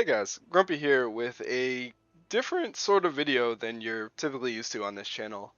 Hey guys, Grumpy here with a different sort of video than you're typically used to on this channel.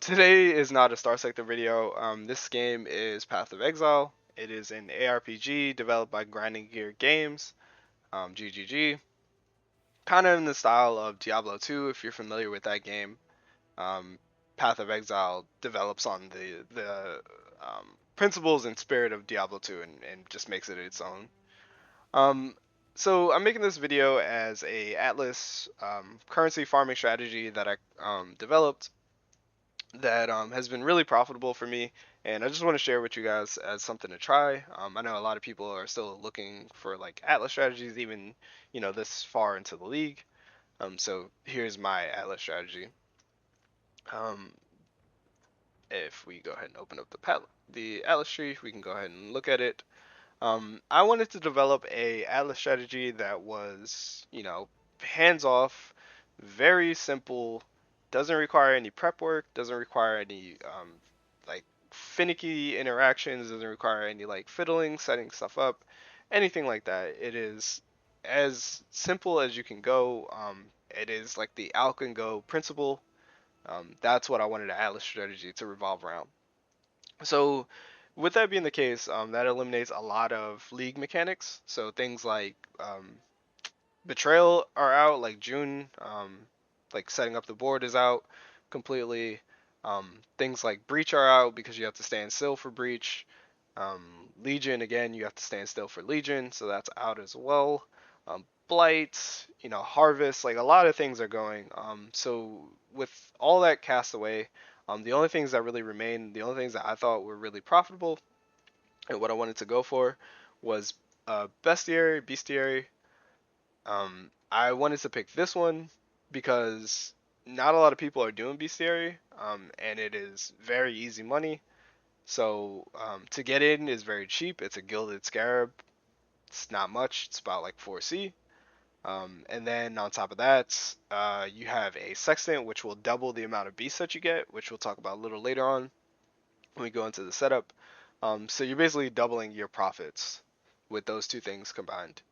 Today is not a Star Sector video. This game is Path of Exile. It is an ARPG developed by Grinding Gear Games, GGG. Kind of in the style of Diablo 2, if you're familiar with that game. Um, Path of Exile develops on the principles and spirit of Diablo 2 and just makes it its own. Um, so I'm making this video as a Atlas currency farming strategy that I developed that has been really profitable for me, and I just want to share with you guys as something to try. I know a lot of people are still looking for like Atlas strategies, even this far into the league. So here's my Atlas strategy. Um, if we go ahead and open up the Atlas tree, we can go ahead and look at it. I wanted to develop a Atlas strategy that was, hands off, very simple, doesn't require any prep work, doesn't require any like finicky interactions, doesn't require any like fiddling, setting stuff up, anything like that. It is as simple as you can go. It is like the Alk and Go principle. That's what I wanted an Atlas strategy to revolve around. So, with that being the case, that eliminates a lot of league mechanics. So things like betrayal are out, like June, like setting up the board is out completely. Things like breach are out because you have to stand still for breach. Legion again, you have to stand still for Legion, so that's out as well. Blight, harvest, like a lot of things are going. So with all that cast away, the only things that really remain, the only things that I thought were really profitable and what I wanted to go for was bestiary. I wanted to pick this one because not a lot of people are doing bestiary, and it is very easy money. So to get in is very cheap. It's a gilded scarab. It's not much. It's about like 4C. And then on top of that, you have a sextant, which will double the amount of beasts that you get, which we'll talk about a little later on when we go into the setup. So you're basically doubling your profits with those two things combined.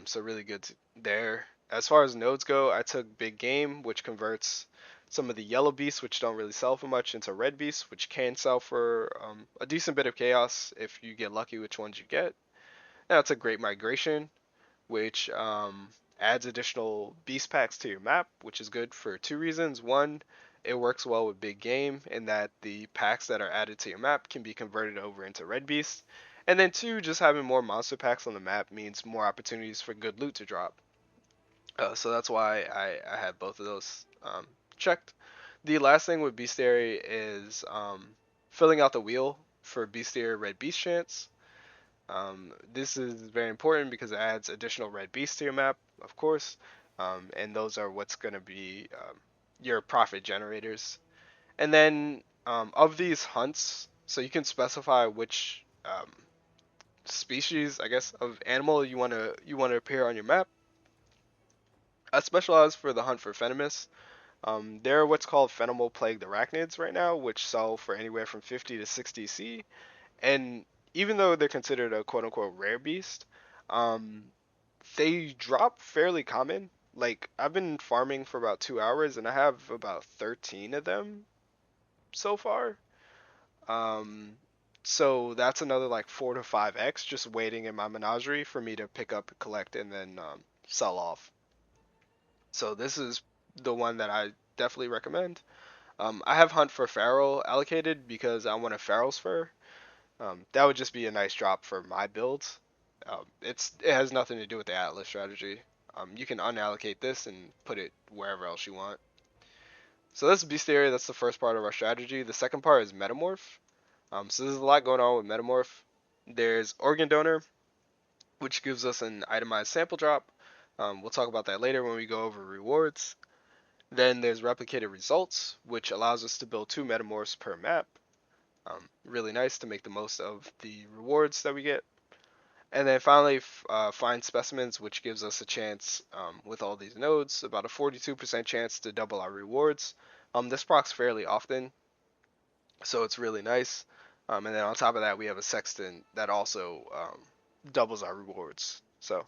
So really good there. As far as nodes go, I took big game, which converts some of the yellow beasts, which don't really sell for much, into red beasts, which can sell for a decent bit of chaos if you get lucky which ones you get. That's a great migration, which adds additional beast packs to your map, which is good for two reasons. One, it works well with big game in that the packs that are added to your map can be converted over into red beasts. And then two, just having more monster packs on the map means more opportunities for good loot to drop. So that's why I had both of those checked. The last thing with Bestiary is filling out the wheel for Bestiary Red Beast chance. This is very important because it adds additional red beasts to your map, of course, and those are what's going to be your profit generators. And then of these hunts, so you can specify which species, I guess, of animal you want to appear on your map. I specialize for the hunt for venomous. There are what's called Phenomal Plagued Arachnids right now, which sell for anywhere from 50 to 60 C. And even though they're considered a quote unquote rare beast, um, they drop fairly common. Like I've been farming for about 2 hours and I have about 13 of them so far. Um, so that's another like 4 to 5x just waiting in my menagerie for me to pick up, collect, and then sell off. So this is the one that I definitely recommend. I have Hunt for Feral allocated because I want a Feral's Fur. That would just be a nice drop for my builds. It has nothing to do with the Atlas strategy. You can unallocate this and put it wherever else you want. So that's Bestiary. That's the first part of our strategy. The second part is Metamorph. So there's a lot going on with Metamorph. There's Organ Donor, which gives us an itemized sample drop. We'll talk about that later when we go over rewards. Then there's Replicated Results, which allows us to build 2 Metamorphs per map. Really nice to make the most of the rewards that we get. And then finally, find specimens, which gives us a chance with all these nodes, about a 42% chance to double our rewards. This procs fairly often, so it's really nice. And then on top of that, we have a sextant that also doubles our rewards. So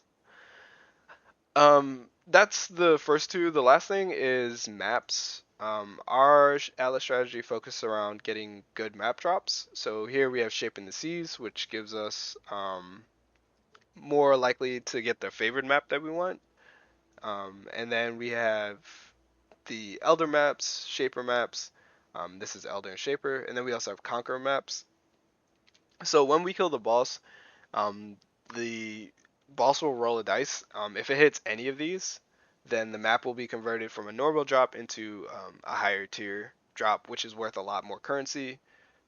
That's the first two. The last thing is maps. Our Atlas strategy focuses around getting good map drops. So here we have Shaping the Seas, which gives us more likely to get the favored map that we want. And then we have the Elder maps, Shaper maps. This is Elder and Shaper, and then we also have Conqueror maps. So when we kill the boss, um, the boss will roll a dice. If it hits any of these, then the map will be converted from a normal drop into a higher tier drop, which is worth a lot more currency.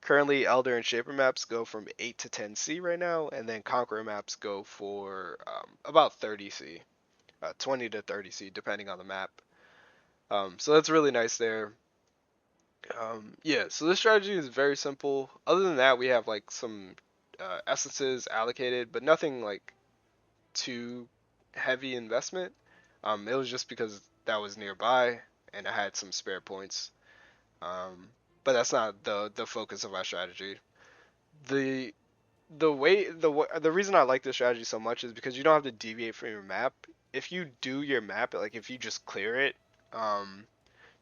Currently, Elder and Shaper maps go from 8 to 10C right now, and then Conqueror maps go for about 30C, 20 to 30C, depending on the map. So that's really nice there. Yeah, so this strategy is very simple. Other than that, we have like some essences allocated, but nothing like too heavy investment. It was just because that was nearby and I had some spare points. Um, but that's not the focus of our strategy. The the reason I like this strategy so much is because you don't have to deviate from your map. If you do your map, like if you just clear it, um,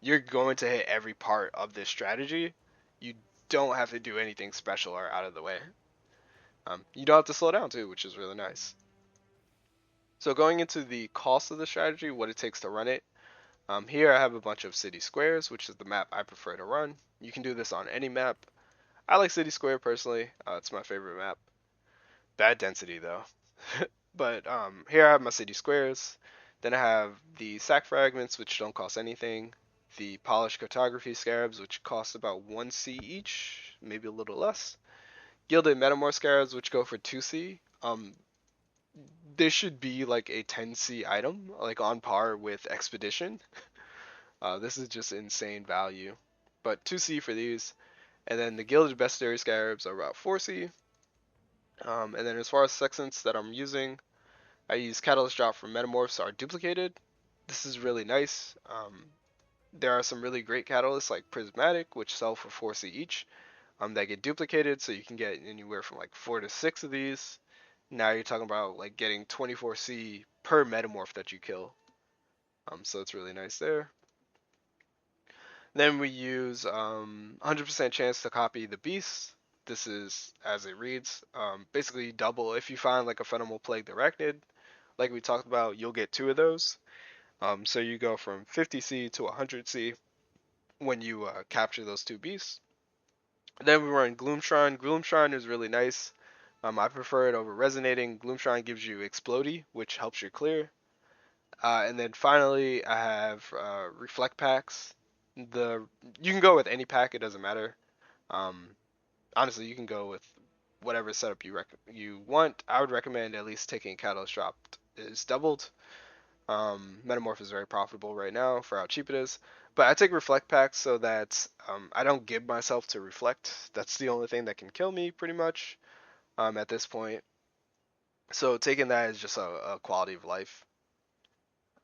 you're going to hit every part of this strategy. You don't have to do anything special or out of the way. You don't have to slow down too, which is really nice. So going into the cost of the strategy, what it takes to run it. Here I have a bunch of city squares, which is the map I prefer to run. You can do this on any map. I like city square personally. It's my favorite map. Bad density though. But here I have my city squares. Then I have the sack fragments, which don't cost anything. The polished cartography scarabs, which cost about 1C each, maybe a little less. Gilded metamorph scarabs, which go for 2C. This should be like a 10C item, like on par with expedition. This is just insane value. But 2C for these. And then the gilded bestiary scarabs are about 4C. And then as far as sexants that I'm using, I use Catalyst Drop for Metamorphs are duplicated. This is really nice. There are some really great catalysts like Prismatic, which sell for 4C each, that get duplicated, so you can get anywhere from like 4 to 6 of these. Now you're talking about like getting 24C per Metamorph that you kill. So it's really nice there. Then we use 100% chance to copy the beast. This is as it reads. Basically double if you find like a Phenomenal Plague Arachnid, like we talked about, you'll get 2 of those. So you go from 50C to 100C when you capture those 2 beasts. Then we run Gloom Shrine. Gloom Shrine is really nice. I prefer it over Resonating. Gloom Shrine gives you Explodey, which helps you clear. And then finally, I have Reflect packs. The You can go with any pack; it doesn't matter. Um, Honestly, you can go with whatever setup you want. I would recommend at least taking Catalyst Dropped is doubled. Metamorph is very profitable right now for how cheap it is. But I take reflect packs so that I don't give myself to reflect. That's the only thing that can kill me pretty much at this point. So taking that is just a quality of life.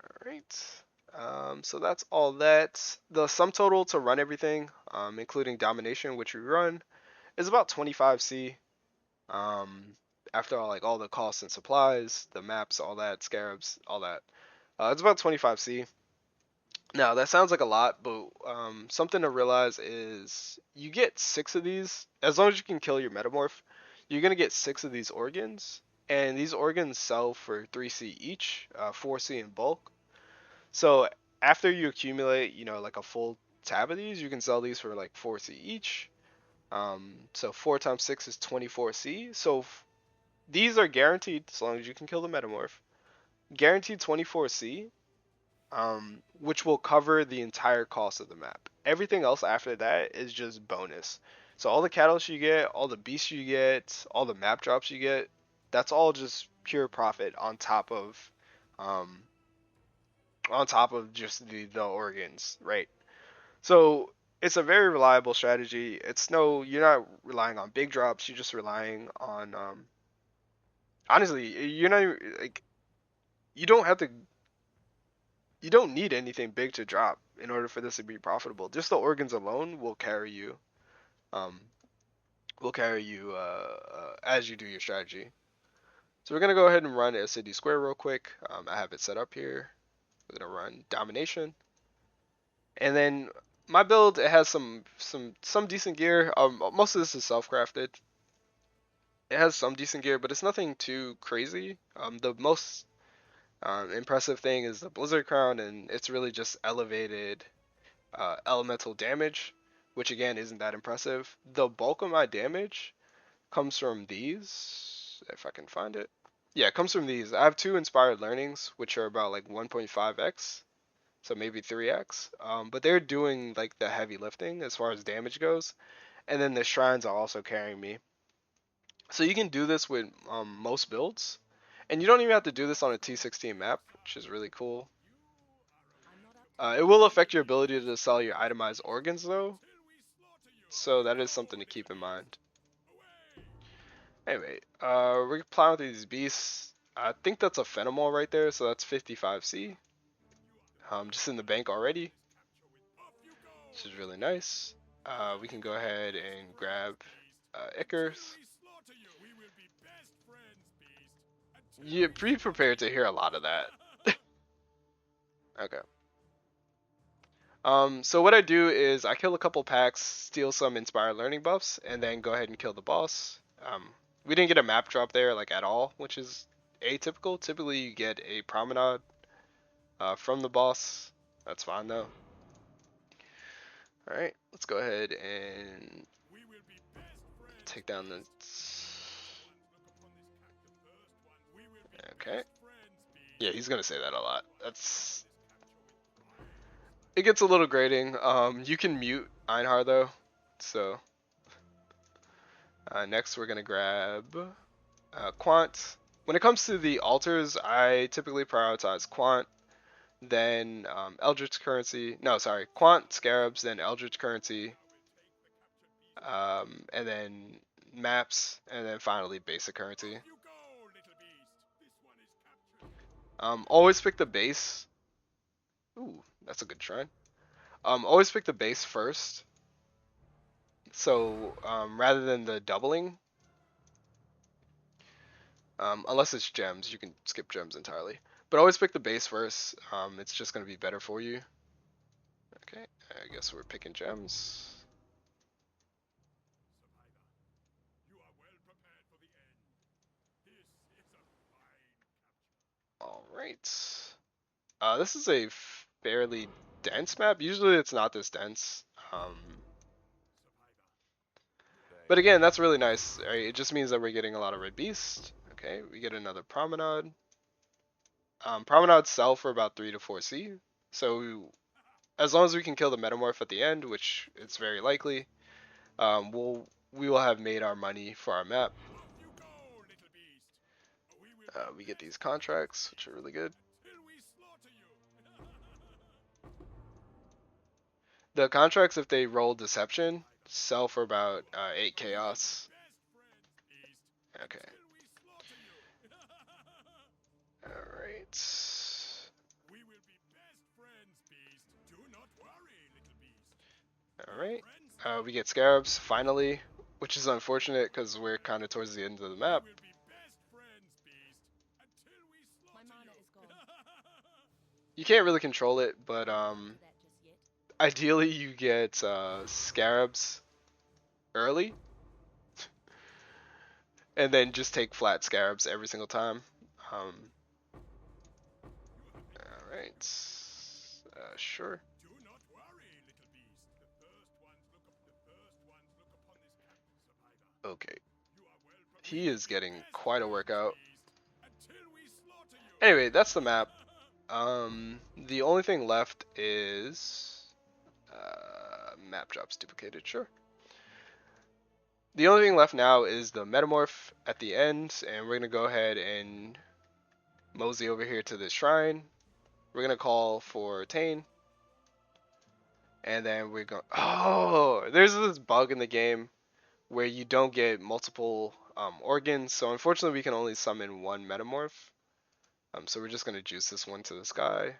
All right. So that's all that. The sum total to run everything, including domination, which we run, is about 25C. Um, After all the costs and supplies, the maps, all that, scarabs, all that, it's about 25C. Now that sounds like a lot, but something to realize is you get 6 of these as long as you can kill your metamorph. You're gonna get 6 of these organs, and these organs sell for 3C each, 4C in bulk. So after you accumulate, like a full tab of these, you can sell these for like 4C each. So 4 times 6 is 24C. So these are guaranteed as long as you can kill the metamorph. Guaranteed 24C, which will cover the entire cost of the map. Everything else after that is just bonus. So all the catalysts you get, all the beasts you get, all the map drops you get, that's all just pure profit um, on top of just the organs, right? So it's a very reliable strategy. You're not relying on big drops. You're just relying on honestly, you're not like you don't have to you don't need anything big to drop in order for this to be profitable. Just the organs alone um, will carry you as you do your strategy. So we're gonna go ahead and run a city square real quick. I have it set up here. We're gonna run domination, and then my build, it has some decent gear. Most of this is self-crafted. It has some decent gear, but it's nothing too crazy. The most impressive thing is the Blizzard Crown, and it's really just elevated elemental damage, which again isn't that impressive. The bulk of my damage comes from these, if I can find it. Yeah, it comes from these. I have two inspired learnings, which are about like 1.5x, so maybe 3x. But they're doing like the heavy lifting as far as damage goes, and then the shrines are also carrying me. So you can do this with most builds, and you don't even have to do this on a T16 map, which is really cool. It will affect your ability to sell your itemized organs though, so that is something to keep in mind. Anyway, we're plowing through these beasts. I think that's a Phenomall right there, so that's 55C. Just in the bank already, which is really nice. We can go ahead and grab Icarus. Yeah, be prepared to hear a lot of that. Okay. So what I do is I kill a couple packs, steal some inspired learning buffs, and then go ahead and kill the boss. We didn't get a map drop there like at all, which is atypical. Typically you get a promenade from the boss. That's fine though. All right, let's go ahead and take down the. Okay. Yeah, he's gonna say that a lot. That's. It gets a little grating. You can mute Einhar though, so. Next, we're gonna grab Quant. When it comes to the altars, I typically prioritize Quant, then Eldritch Currency. No, sorry, Quant, Scarabs, then Eldritch Currency, and then Maps, and then finally Basic Currency. Always pick the base. Ooh, that's a good shrine. Always pick the base first. So rather than the doubling, unless it's gems, you can skip gems entirely. But always pick the base first. It's just going to be better for you. Okay, I guess we're picking gems. Alright. This is a fairly dense map. Usually it's not this dense. But again, that's really nice. Right? It just means that we're getting a lot of red beast. Okay, we get another promenade. Promenade's sell for about 3 to 4C. So as long as we can kill the metamorph at the end, which it's very likely, we will have made our money for our map. We get these contracts, which are really good. The contracts, if they roll deception, sell for about 8 chaos. Okay. Alright. Alright. We get scarabs, finally, which is unfortunate because we're kind of towards the end of the map. You can't really control it, but ideally you get scarabs early, and then just take flat scarabs every single time. Alright. Sure. Okay. He is getting quite a workout. Anyway, that's the map. The only thing left is map drops duplicated, sure. The only thing left now is the metamorph at the end, and we're gonna go ahead and mosey over here to this shrine. We're gonna call for Tane, and then we're going. Oh, there's this bug in the game where you don't get multiple organs, so unfortunately we can only summon one metamorph. So we're just gonna juice this one to the sky.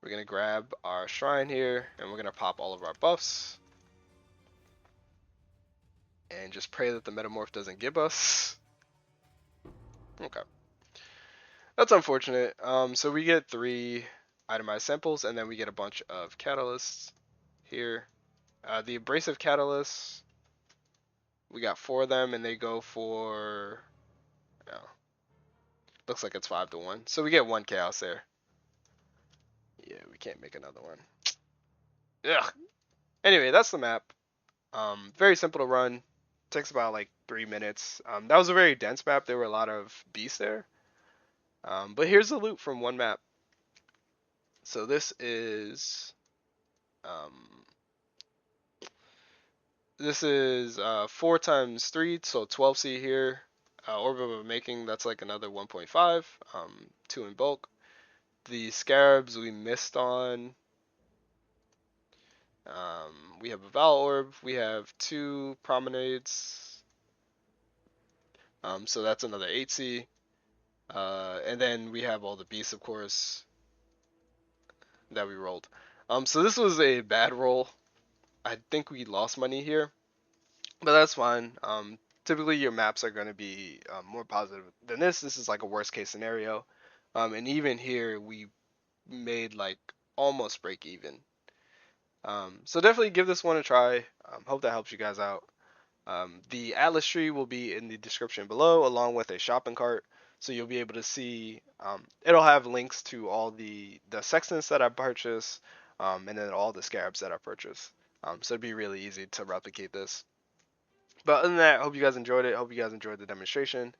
We're gonna grab our shrine here, and we're gonna pop all of our buffs. and just pray that the metamorph doesn't give us. Okay, that's unfortunate. So we get 3 itemized samples, and then we get a bunch of catalysts here. The abrasive catalysts, we got 4 of them, and they go for. Oh, looks like it's 5-1. So we get 1 chaos there. Yeah, we can't make another one. Ugh. Anyway, that's the map. Very simple to run. Takes about like 3 minutes. That was a very dense map. There were a lot of beasts there. But here's the loot from one map. So um, this is 4 times 3, so 12C here. Orb of Making, that's like another 1.5. 2 in bulk. The scarabs we missed on. We have a Val Orb. We have 2 promenades. So that's another 8C. And then we have all the beasts, of course, that we rolled. So this was a bad roll. I think we lost money here, but that's fine. Typically your maps are going to be more positive than this. This is like a worst case scenario. And even here we made like almost break even. So definitely give this one a try. Hope that helps you guys out. The Atlas tree will be in the description below, along with a shopping cart. So you'll be able to see. It'll have links to all the sextants that I purchased, and then all the scarabs that I purchased. So it'd be really easy to replicate this. But other than that, I hope you guys enjoyed it. Hope you guys enjoyed the demonstration.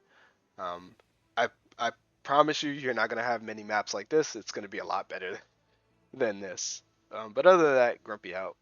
Um, I promise you, you're not gonna have many maps like this. It's gonna be a lot better than this. But other than that, Grumpy out.